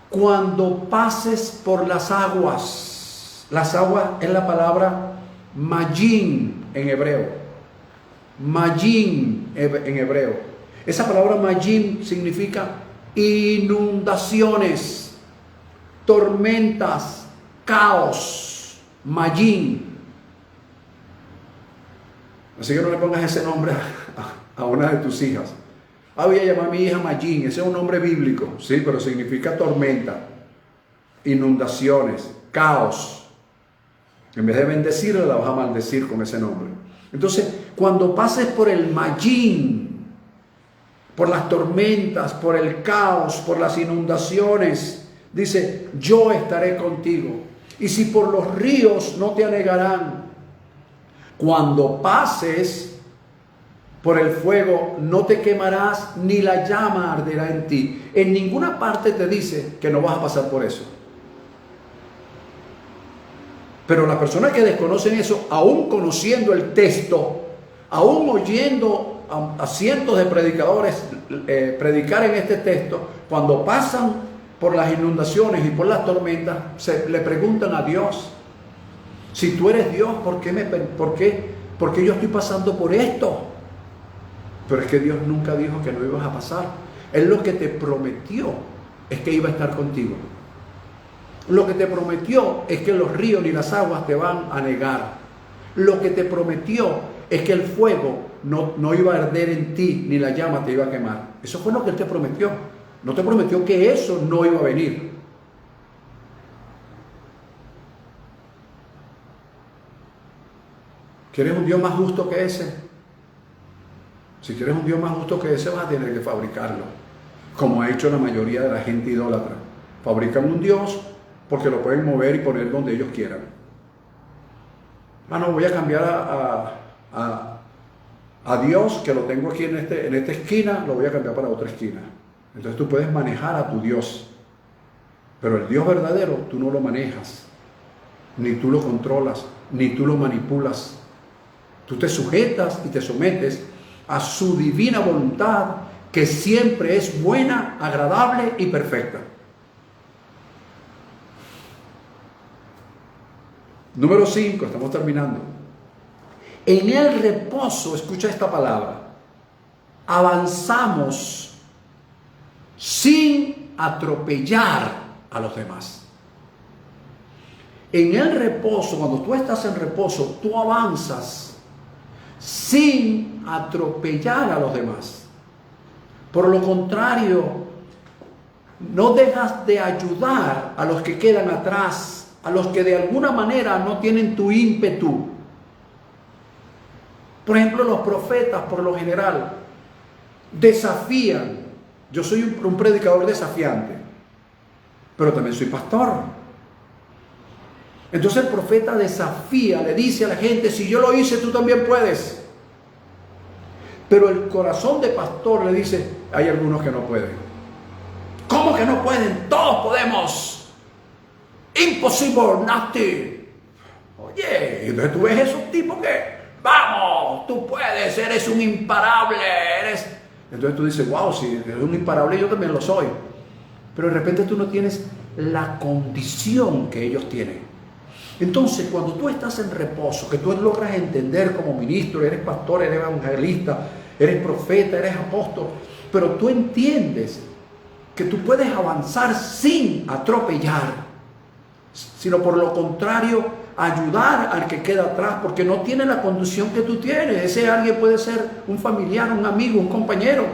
[SPEAKER 1] Cuando pases por las aguas es la palabra Magín en hebreo. Magín en hebreo. Esa palabra Magín significa inundaciones, tormentas, caos. Magín. Así que no le pongas ese nombre a una de tus hijas. Voy a llamar a mi hija Magín. Ese es un nombre bíblico, sí, pero significa tormenta, inundaciones, caos. En vez de bendecirla, la vas a maldecir con ese nombre. Entonces, cuando pases por el Magín, por las tormentas, por el caos, por las inundaciones, dice, yo estaré contigo. Y si por los ríos no te anegarán, cuando pases por el fuego no te quemarás, ni la llama arderá en ti. En ninguna parte te dice que no vas a pasar por eso. Pero las personas que desconocen eso, aún conociendo el texto, aún oyendo a cientos de predicadores predicar en este texto, cuando pasan por las inundaciones y por las tormentas, le preguntan a Dios, si tú eres Dios, ¿por qué yo estoy pasando por esto? Pero es que Dios nunca dijo que no ibas a pasar. Él lo que te prometió es que iba a estar contigo. Lo que te prometió es que los ríos ni las aguas te van a negar. Lo que te prometió es que el fuego no iba a arder en ti, ni la llama te iba a quemar. Eso fue lo que Él te prometió. No te prometió que eso no iba a venir. ¿Quieres un Dios más justo que ese? Si quieres un Dios más justo que ese, vas a tener que fabricarlo, como ha hecho la mayoría de la gente idólatra. Fabrican un Dios porque lo pueden mover y poner donde ellos quieran. No, voy a cambiar a Dios, que lo tengo aquí en esta esquina, lo voy a cambiar para otra esquina. Entonces tú puedes manejar a tu Dios, pero el Dios verdadero tú no lo manejas, ni tú lo controlas, ni tú lo manipulas. Tú te sujetas y te sometes a su divina voluntad, que siempre es buena, agradable y perfecta. Número 5, estamos terminando. En el reposo, escucha esta palabra, avanzamos sin atropellar a los demás. En el reposo, cuando tú estás en reposo, tú avanzas sin atropellar a los demás. Por lo contrario, no dejas de ayudar a los que quedan atrás, a los que de alguna manera no tienen tu ímpetu. Por ejemplo, los profetas, por lo general, desafían. Yo soy un predicador desafiante, pero también soy pastor. Entonces el profeta desafía, le dice a la gente, si yo lo hice, tú también puedes. Pero el corazón de pastor le dice, hay algunos que no pueden. ¿Cómo que no pueden? Todos podemos. Impossible, nothing. Oye, entonces tú ves esos tipos que, vamos, tú puedes, eres un imparable, Entonces tú dices, wow, si eres un imparable, yo también lo soy. Pero de repente tú no tienes la condición que ellos tienen. Entonces, cuando tú estás en reposo, que tú logras entender como ministro, eres pastor, eres evangelista, eres profeta, eres apóstol, pero tú entiendes que tú puedes avanzar sin atropellar, sino por lo contrario, ayudar al que queda atrás, porque no tiene la condición que tú tienes. Ese alguien puede ser un familiar, un amigo, un compañero,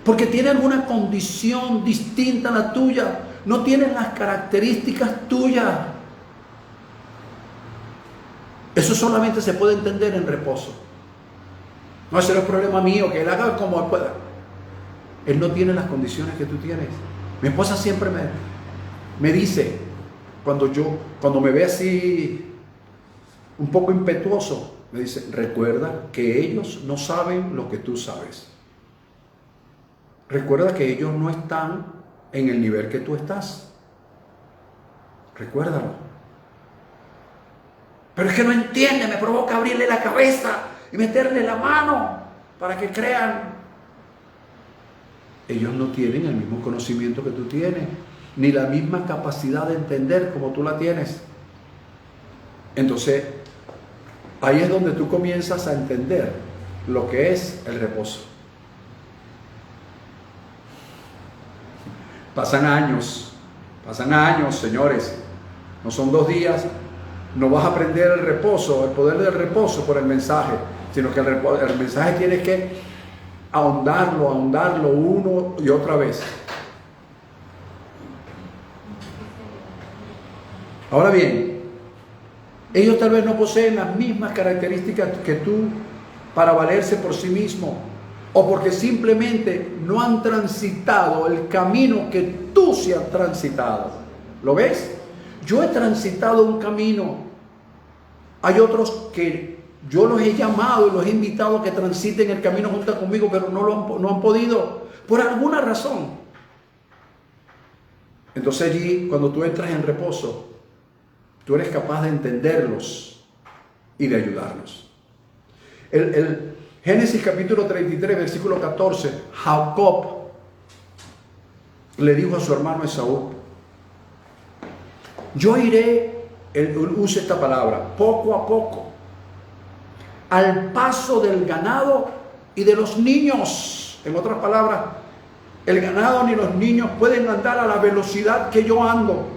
[SPEAKER 1] porque tiene alguna condición distinta a la tuya. No tienen las características tuyas. Eso solamente se puede entender en reposo. No, ese no es problema mío, que él haga como él pueda. Él no tiene las condiciones que tú tienes. Mi esposa siempre me dice, cuando me ve así un poco impetuoso, me dice, recuerda que ellos no saben lo que tú sabes. recuerda que ellos no están en el nivel que tú estás. Recuérdalo. Pero es que no entiende, me provoca abrirle la cabeza y meterle la mano para que crean. Ellos no tienen el mismo conocimiento que tú tienes, ni la misma capacidad de entender como tú la tienes. Entonces, ahí es donde tú comienzas a entender lo que es el reposo. Pasan años, señores. No son 2 días. No vas a aprender el reposo, el poder del reposo por el mensaje, sino que el mensaje tienes que ahondarlo uno y otra vez. Ahora bien, ellos tal vez no poseen las mismas características que tú para valerse por sí mismos, o porque simplemente no han transitado el camino que tú sí has transitado. ¿Lo ves? Yo he transitado un camino. Hay otros que yo los he llamado y los he invitado a que transiten el camino junto conmigo, pero no han podido, por alguna razón. Entonces allí, cuando tú entras en reposo, tú eres capaz de entenderlos y de ayudarlos. El Génesis capítulo 33, versículo 14, Jacob le dijo a su hermano Esaú: yo iré, él usa esta palabra, poco a poco, al paso del ganado y de los niños. En otras palabras, el ganado ni los niños pueden andar a la velocidad que yo ando.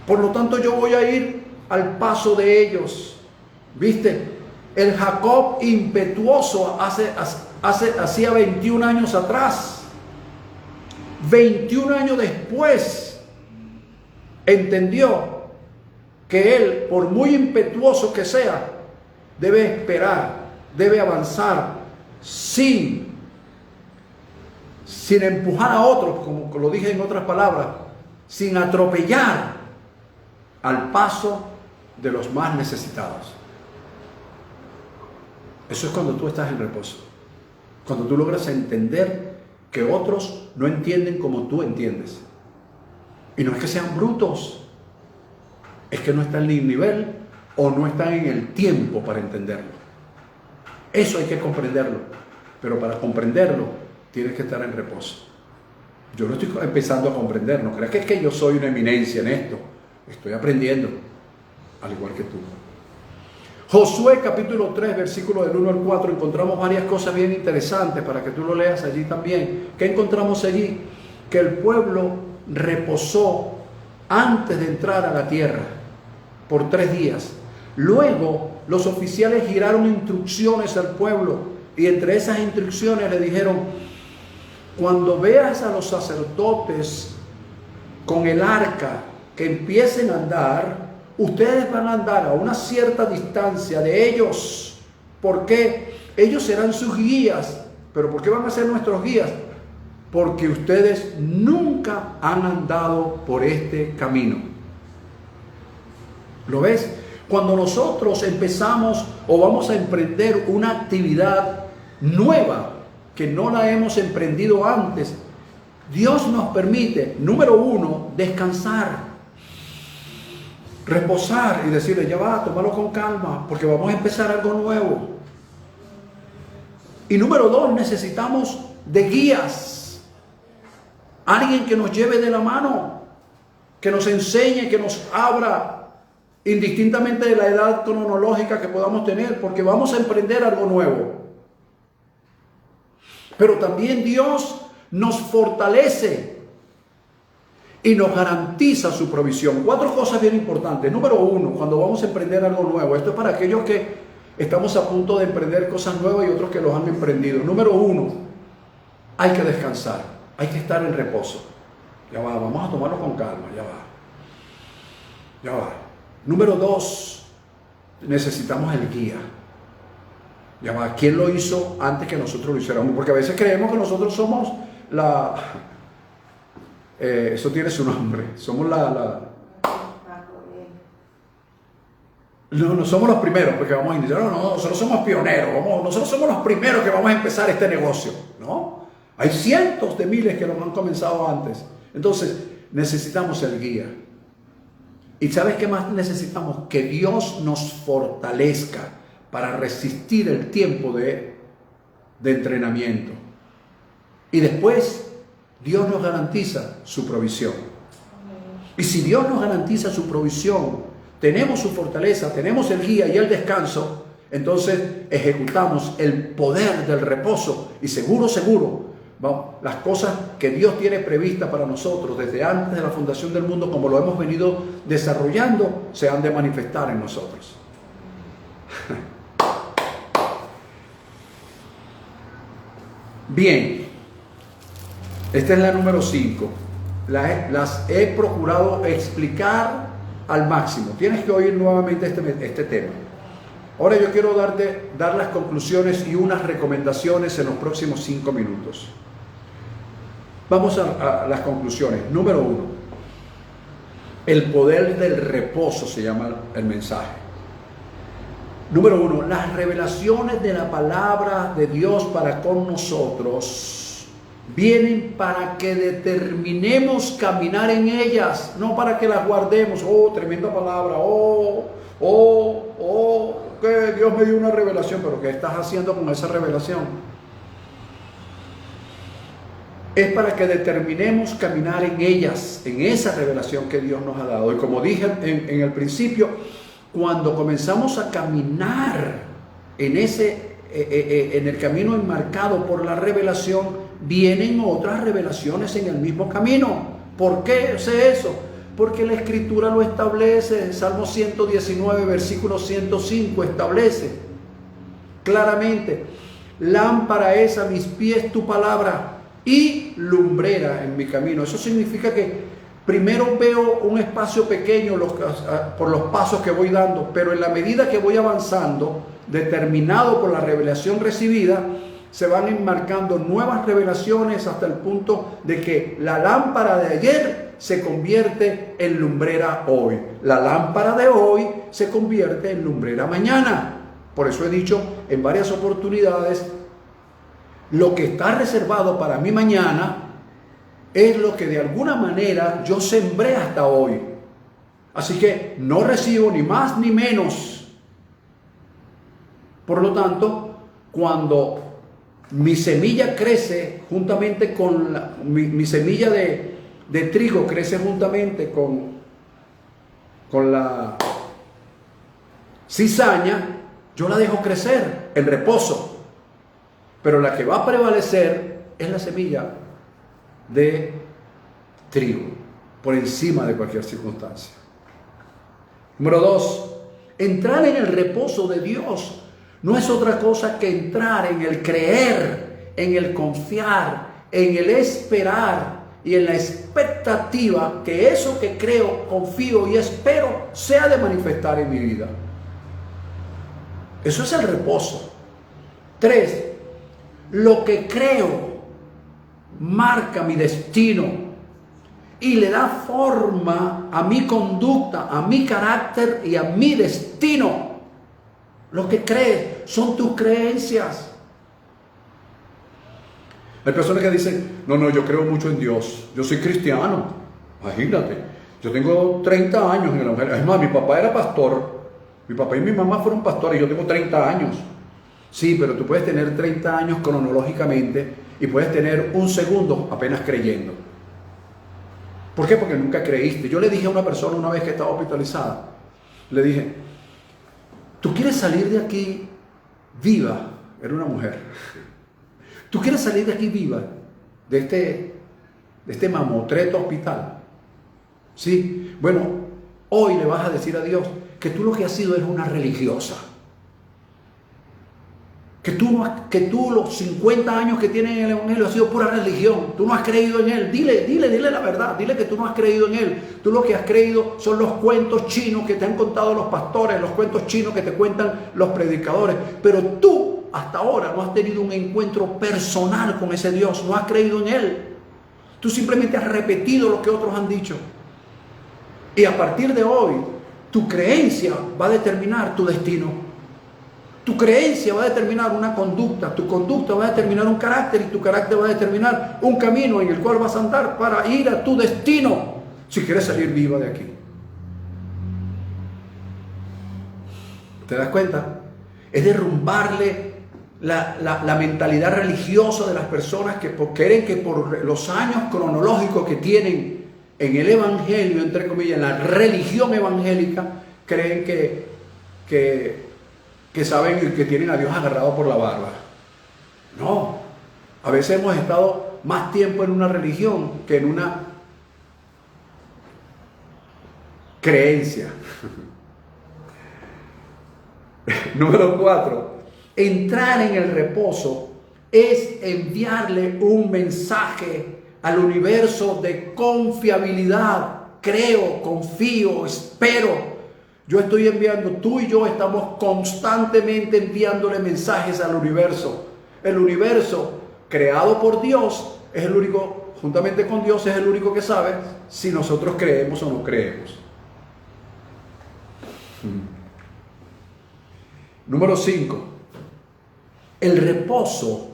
[SPEAKER 1] Por lo tanto, yo voy a ir al paso de ellos. ¿Viste? El Jacob impetuoso hacía 21 años atrás, 21 años después, entendió que él, por muy impetuoso que sea, debe esperar, debe avanzar sin empujar a otros, como lo dije en otras palabras, sin atropellar al paso de los más necesitados. Eso es cuando tú estás en reposo, cuando tú logras entender que otros no entienden como tú entiendes. Y no es que sean brutos, es que no están en el nivel o no están en el tiempo para entenderlo. Eso hay que comprenderlo, pero para comprenderlo tienes que estar en reposo. Yo no estoy empezando a comprender, no creas que es que yo soy una eminencia en esto. Estoy aprendiendo, al igual que tú. Josué capítulo 3, versículo del 1 al 4, encontramos varias cosas bien interesantes para que tú lo leas allí también. ¿Qué encontramos allí? Que el pueblo reposó antes de entrar a la tierra por 3 días. Luego los oficiales giraron instrucciones al pueblo, y entre esas instrucciones le dijeron: cuando veas a los sacerdotes con el arca que empiecen a andar, ustedes van a andar a una cierta distancia de ellos. ¿Por qué? Ellos serán sus guías. ¿Pero por qué van a ser nuestros guías? Porque ustedes nunca han andado por este camino. ¿Lo ves? Cuando nosotros empezamos o vamos a emprender una actividad nueva que no la hemos emprendido antes, Dios nos permite, número 1, descansar, reposar y decirle: ya va, tómalo con calma, porque vamos a empezar algo nuevo. Y número 2, necesitamos de guías, alguien que nos lleve de la mano, que nos enseñe, que nos abra, indistintamente de la edad cronológica que podamos tener, porque vamos a emprender algo nuevo. Pero también Dios nos fortalece y nos garantiza su provisión. 4 cosas bien importantes. Número 1, cuando vamos a emprender algo nuevo. Esto es para aquellos que estamos a punto de emprender cosas nuevas y otros que los han emprendido. Número 1, hay que descansar, hay que estar en reposo. Ya va, vamos a tomarlo con calma, ya va. Número 2, necesitamos el guía. Ya va, ¿quién lo hizo antes que nosotros lo hiciéramos? Porque a veces creemos que nosotros somos eso tiene su nombre, somos No somos los primeros porque vamos a iniciar. No, nosotros somos pioneros. Nosotros somos los primeros que vamos a empezar este negocio. No, hay cientos de miles que lo han comenzado antes. Entonces, necesitamos el guía. ¿Y sabes qué más necesitamos? Que Dios nos fortalezca para resistir el tiempo de entrenamiento. Y después, Dios nos garantiza su provisión. Y si Dios nos garantiza su provisión, tenemos su fortaleza, tenemos el guía y el descanso, entonces ejecutamos el poder del reposo y seguro, las cosas que Dios tiene previstas para nosotros desde antes de la fundación del mundo, como lo hemos venido desarrollando, se han de manifestar en nosotros. Bien, esta es la número 5. Las he procurado explicar al máximo. Tienes que oír nuevamente este tema. Ahora yo quiero dar las conclusiones y unas recomendaciones en los próximos 5 minutos. Vamos a las conclusiones. Número 1. El poder del reposo se llama el mensaje. Número 1. Las revelaciones de la palabra de Dios para con nosotros vienen para que determinemos caminar en ellas, no para que las guardemos. Oh, tremenda palabra. Que Dios me dio una revelación, pero ¿qué estás haciendo con esa revelación? Es para que determinemos caminar en ellas, en esa revelación que Dios nos ha dado. Y como dije en el principio, cuando comenzamos a caminar en el camino enmarcado por la revelación, vienen otras revelaciones en el mismo camino. ¿Por qué sé eso? Porque la Escritura lo establece. Salmo 119, versículo 105 establece claramente: lámpara es a mis pies tu palabra y lumbrera en mi camino. Eso significa que primero veo un espacio pequeño por los pasos que voy dando, pero en la medida que voy avanzando, determinado por la revelación recibida, se van enmarcando nuevas revelaciones hasta el punto de que la lámpara de ayer se convierte en lumbrera hoy. La lámpara de hoy se convierte en lumbrera mañana. Por eso he dicho en varias oportunidades, lo que está reservado para mí mañana es lo que de alguna manera yo sembré hasta hoy. Así que no recibo ni más ni menos. Por lo tanto, cuando mi semilla crece juntamente con mi semilla de trigo crece juntamente con la cizaña, yo la dejo crecer en reposo. Pero la que va a prevalecer es la semilla de trigo, por encima de cualquier circunstancia. Número 2, entrar en el reposo de Dios no es otra cosa que entrar en el creer, en el confiar, en el esperar y en la expectativa que eso que creo, confío y espero sea de manifestar en mi vida. Eso es el reposo. 3, lo que creo marca mi destino y le da forma a mi conducta, a mi carácter y a mi destino. Lo que crees son tus creencias. Hay personas que dicen, no, yo creo mucho en Dios, yo soy cristiano. Imagínate, yo tengo 30 años en el Evangelio. Es más, mi papá era pastor, mi papá y mi mamá fueron pastores y yo tengo 30 años. Sí, pero tú puedes tener 30 años cronológicamente y puedes tener un segundo apenas creyendo. ¿Por qué? Porque nunca creíste. Yo le dije a una persona una vez que estaba hospitalizada, le dije, ¿tú quieres salir de aquí viva? Era una mujer. ¿Tú quieres salir de aquí viva? De este mamotreto hospital. Sí. Bueno, hoy le vas a decir a Dios que tú lo que has sido es una religiosa. Que tú los 50 años que tienes en el Evangelio ha sido pura religión. Tú no has creído en Él. Dile la verdad. Dile que tú no has creído en Él. Tú lo que has creído son los cuentos chinos que te han contado los pastores, los cuentos chinos que te cuentan los predicadores. Pero tú hasta ahora no has tenido un encuentro personal con ese Dios. No has creído en Él. Tú simplemente has repetido lo que otros han dicho. Y a partir de hoy, Tu creencia va a determinar tu destino. Tu creencia va a determinar una conducta, tu conducta va a determinar un carácter y tu carácter va a determinar un camino en el cual vas a andar para ir a tu destino si quieres salir viva de aquí. ¿Te das cuenta? Es derrumbarle la mentalidad religiosa de las personas que creen que por los años cronológicos que tienen en el evangelio, entre comillas, en la religión evangélica, creen que saben que tienen a Dios agarrado por la barba. No, a veces hemos estado más tiempo en una religión que en una creencia. Número 4, entrar en el reposo es enviarle un mensaje al universo de confiabilidad. Creo, confío, espero. Yo estoy enviando, tú y yo estamos constantemente enviándole mensajes al universo. El universo creado por Dios es el único, juntamente con Dios, es el único que sabe si nosotros creemos o no creemos. Número 5. El reposo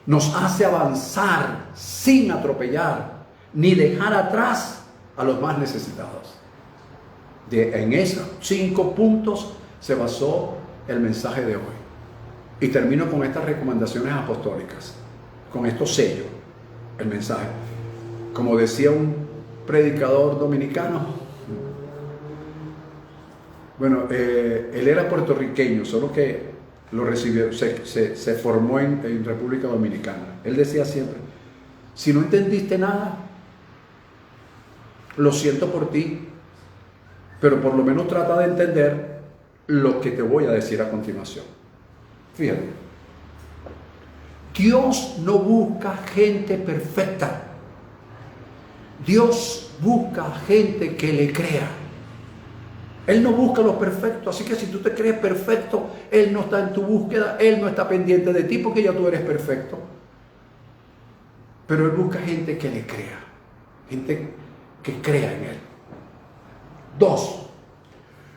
[SPEAKER 1] nos hace avanzar sin atropellar ni dejar atrás a los más necesitados. En esos 5 puntos se basó el mensaje de hoy. Y termino con estas recomendaciones apostólicas, con estos sellos, el mensaje. Como decía un predicador dominicano, bueno, él era puertorriqueño, solo que lo recibió, se formó en República Dominicana. Él decía siempre, si no entendiste nada, lo siento por ti, pero por lo menos trata de entender lo que te voy a decir a continuación. Fíjate, Dios no busca gente perfecta. Dios busca gente que le crea. Él no busca los perfectos, así que si tú te crees perfecto, Él no está en tu búsqueda, Él no está pendiente de ti porque ya tú eres perfecto. Pero Él busca gente que le crea, gente que crea en Él. 2.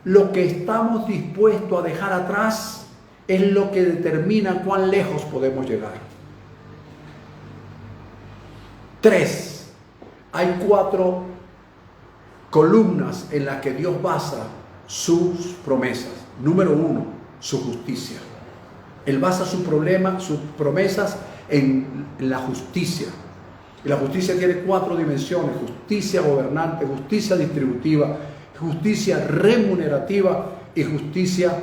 [SPEAKER 1] Lo que estamos dispuestos a dejar atrás es lo que determina cuán lejos podemos llegar. 3. Hay 4 columnas en las que Dios basa sus promesas. Número 1, su justicia. Él basa sus promesas en la justicia. Y la justicia tiene 4 dimensiones: justicia gobernante, justicia distributiva, justicia remunerativa y justicia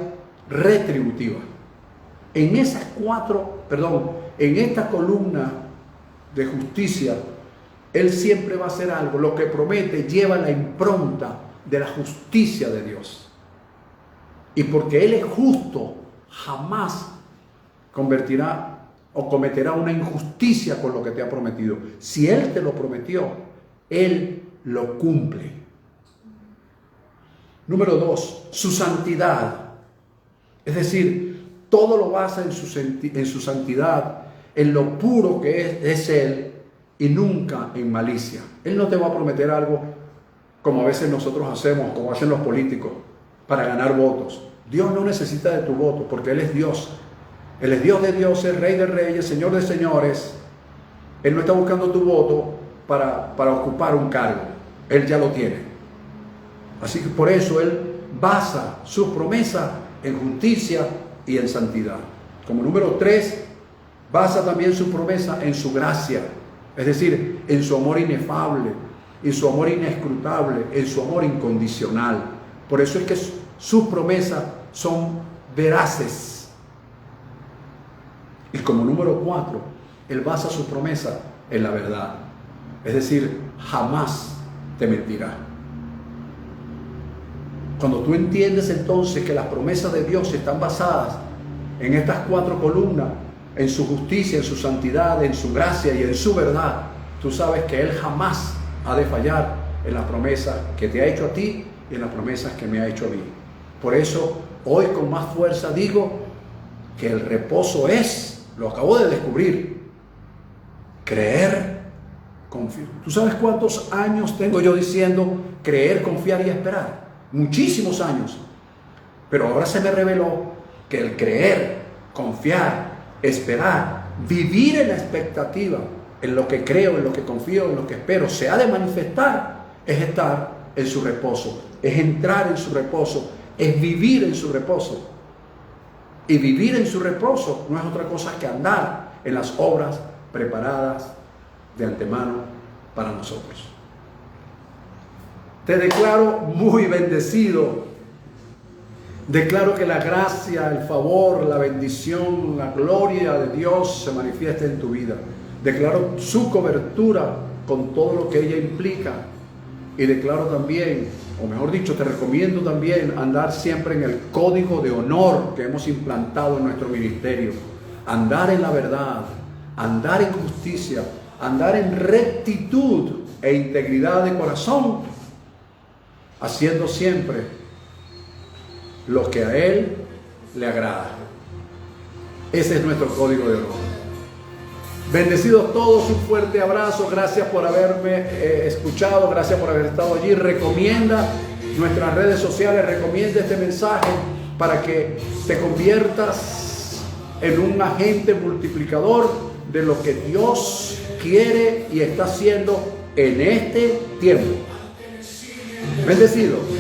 [SPEAKER 1] retributiva. En esta columna de justicia, Él siempre va a hacer algo. Lo que promete lleva la impronta de la justicia de Dios. Y porque Él es justo, jamás convertirá o cometerá una injusticia con lo que te ha prometido. Si Él te lo prometió, Él lo cumple. Número 2, su santidad. Es decir, todo lo basa en su santidad, en lo puro que es Él, y nunca en malicia. Él no te va a prometer algo como a veces nosotros hacemos, como hacen los políticos, para ganar votos. Dios no necesita de tu voto, porque Él es Dios. Él es Dios de dioses, Rey de reyes, Señor de señores. Él no está buscando tu voto para ocupar un cargo. Él ya lo tiene. Así que por eso Él basa sus promesas en justicia y en santidad. Como número 3, basa también su promesa en su gracia. Es decir, en su amor inefable, en su amor inescrutable, en su amor incondicional. Por eso es que sus promesas son veraces. Y como número 4, Él basa su promesa en la verdad. Es decir, jamás te mentirá. Cuando tú entiendes entonces que las promesas de Dios están basadas en estas 4 columnas, en su justicia, en su santidad, en su gracia y en su verdad, tú sabes que Él jamás ha de fallar en las promesas que te ha hecho a ti y en las promesas que me ha hecho a mí. Por eso, hoy con más fuerza digo que el reposo es, lo acabo de descubrir, creer, confiar. ¿Tú sabes cuántos años tengo yo diciendo creer, confiar y esperar? muchísimos años. Pero ahora se me reveló que el creer, confiar, esperar, vivir en la expectativa, en lo que creo, en lo que confío, en lo que espero, se ha de manifestar, es estar en su reposo, es entrar en su reposo, es vivir en su reposo. Y vivir en su reposo no es otra cosa que andar en las obras preparadas de antemano para nosotros. Te declaro muy bendecido. Declaro que la gracia, el favor, la bendición, la gloria de Dios se manifiesta en tu vida. Declaro su cobertura con todo lo que ella implica. Y declaro también, o mejor dicho, te recomiendo también andar siempre en el código de honor que hemos implantado en nuestro ministerio. Andar en la verdad, andar en justicia, andar en rectitud e integridad de corazón, haciendo siempre lo que a Él le agrada. Ese es nuestro código de honor. Bendecidos todos, un fuerte abrazo. Gracias por haberme escuchado, gracias por haber estado allí. Recomienda nuestras redes sociales, recomienda este mensaje para que te conviertas en un agente multiplicador de lo que Dios quiere y está haciendo en este tiempo. Bendecido.